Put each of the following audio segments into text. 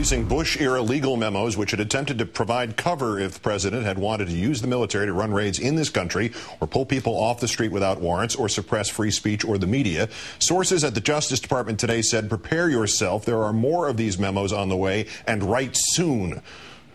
releasing Bush-era legal memos which had attempted to provide cover if the president had wanted to use the military to run raids in this country or pull people off the street without warrants or suppress free speech or the media. Sources at the Justice Department today said, prepare yourself. There are more of these memos on the way, and right soon.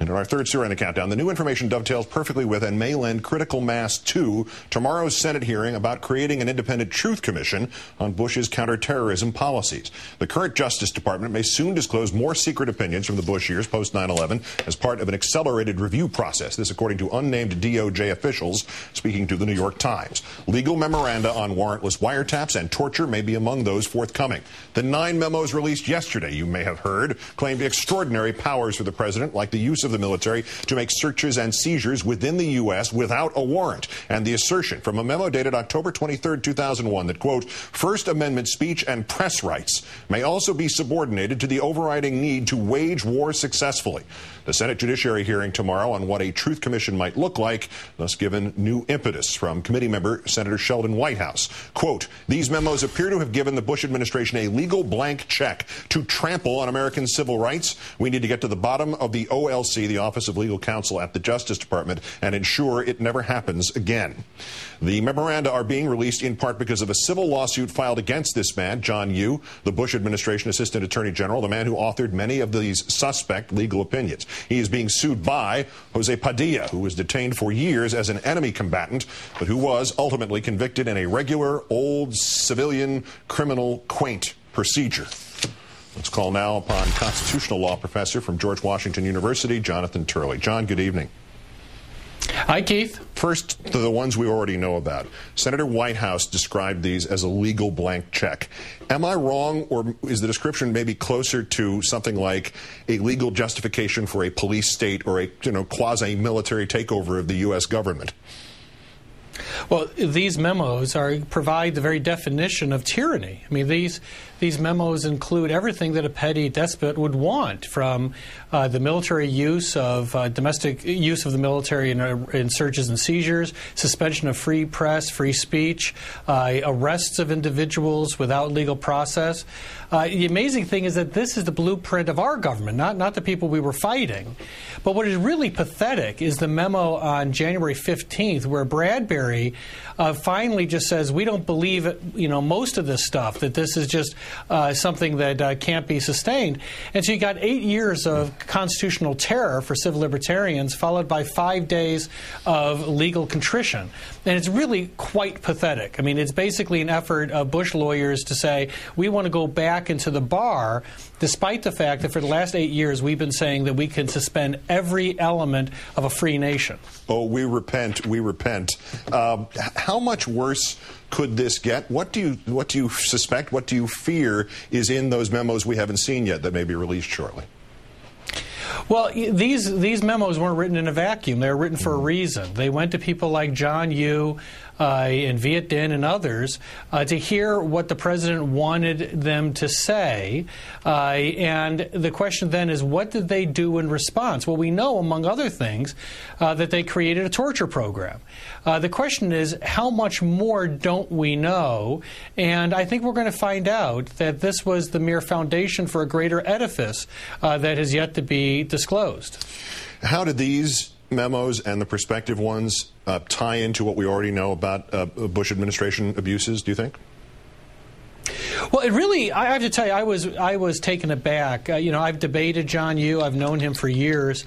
And in our third story on the countdown, the new information dovetails perfectly with and may lend critical mass to tomorrow's Senate hearing about creating an independent truth commission on Bush's counterterrorism policies. The current Justice Department may soon disclose more secret opinions from the Bush years post 9/11 as part of an accelerated review process. This according to unnamed DOJ officials speaking to the New York Times. Legal memoranda on warrantless wiretaps and torture may be among those forthcoming. The 9 memos released yesterday, you may have heard, claimed extraordinary powers for the president, like the use of the military to make searches and seizures within the U.S. without a warrant, and the assertion from a memo dated October 23, 2001 that, quote, First Amendment speech and press rights may also be subordinated to the overriding need to wage war successfully. The Senate Judiciary hearing tomorrow on what a truth commission might look like, thus given new impetus from committee member Senator Sheldon Whitehouse. Quote, these memos appear to have given the Bush administration a legal blank check to trample on American civil rights. We need to get to the bottom of the OLC, the Office of Legal Counsel at the Justice Department, and ensure it never happens again. The memoranda are being released in part because of a civil lawsuit filed against this man, John Yoo, the Bush administration Assistant Attorney General, the man who authored many of these suspect legal opinions. He is being sued by Jose Padilla, who was detained for years as an enemy combatant, but who was ultimately convicted in a regular, old, civilian, criminal, quaint procedure. Let's call now upon constitutional law professor from George Washington University, Jonathan Turley. John, good evening. Hi, Keith. First, to the ones we already know about. Senator Whitehouse described these as a legal blank check. Am I wrong, or is the description maybe closer to something like a legal justification for a police state or a quasi-military takeover of the U.S. government? Well, these memos provide the very definition of tyranny. I mean, these memos include everything that a petty despot would want, from the military use of domestic use of the military in searches and seizures, suspension of free press, free speech, arrests of individuals without legal process. The amazing thing is that this is the blueprint of our government, not the people we were fighting. But what is really pathetic is the memo on January 15th, where Bradbury finally just says, we don't believe most of this stuff, that this is just something that can't be sustained. And so you got 8 years of constitutional terror for civil libertarians, followed by 5 days of legal contrition. And it's really quite pathetic. I mean, it's basically an effort of Bush lawyers to say, we want to go back into the bar, despite the fact that for the last 8 years we've been saying that we can suspend every element of a free nation. Oh, we repent, we repent. How much worse could this get? What do you suspect, what do you fear is in those memos we haven't seen yet that may be released shortly? Well, these memos weren't written in a vacuum. They were written for a reason. They went to people like John Yoo and Viet Dinh and others to hear what the president wanted them to say. And the question then is, what did they do in response? Well, we know, among other things, that they created a torture program. The question is, how much more don't we know? And I think we're going to find out that this was the mere foundation for a greater edifice that has yet to be disclosed. How did these memos and the prospective ones tie into what we already know about Bush administration abuses, do you think? Well, it really, I have to tell you, I was taken aback. I've debated John Yoo. I've known him for years.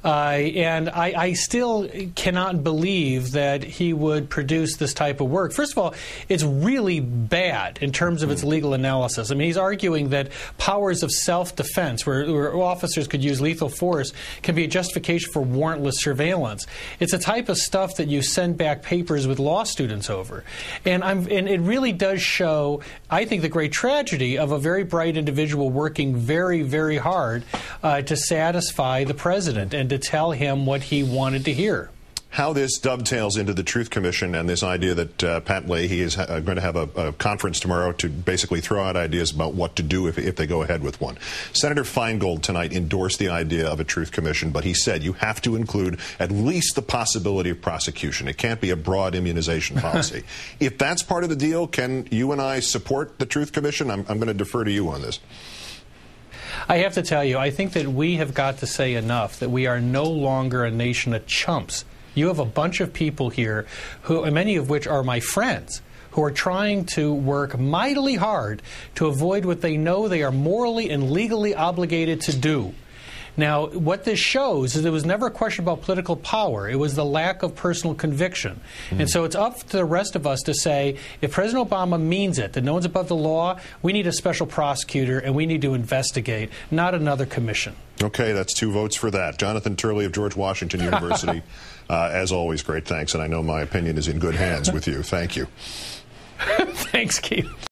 And I still cannot believe that he would produce this type of work. First of all, it's really bad in terms of its legal analysis. I mean, he's arguing that powers of self-defense, where officers could use lethal force, can be a justification for warrantless surveillance. It's a type of stuff that you send back papers with law students over. And it really does show, I think, the great tragedy of a very bright individual working very, very hard to satisfy the president and to tell him what he wanted to hear. How this dovetails into the Truth Commission and this idea that Pat Leahy is going to have a conference tomorrow to basically throw out ideas about what to do if they go ahead with one. Senator Feingold tonight endorsed the idea of a Truth Commission, but he said you have to include at least the possibility of prosecution. It can't be a broad immunization policy. If that's part of the deal, can you and I support the Truth Commission? I'm going to defer to you on this. I have to tell you, I think that we have got to say enough that we are no longer a nation of chumps. You have a bunch of people here, who, many of which are my friends, who are trying to work mightily hard to avoid what they know they are morally and legally obligated to do. Now, what this shows is it was never a question about political power. It was the lack of personal conviction. And so it's up to the rest of us to say, if President Obama means it, that no one's above the law, we need a special prosecutor and we need to investigate, not another commission. Okay, that's 2 votes for that. Jonathan Turley of George Washington University, as always, great thanks. And I know my opinion is in good hands with you. Thank you. Thanks, Keith.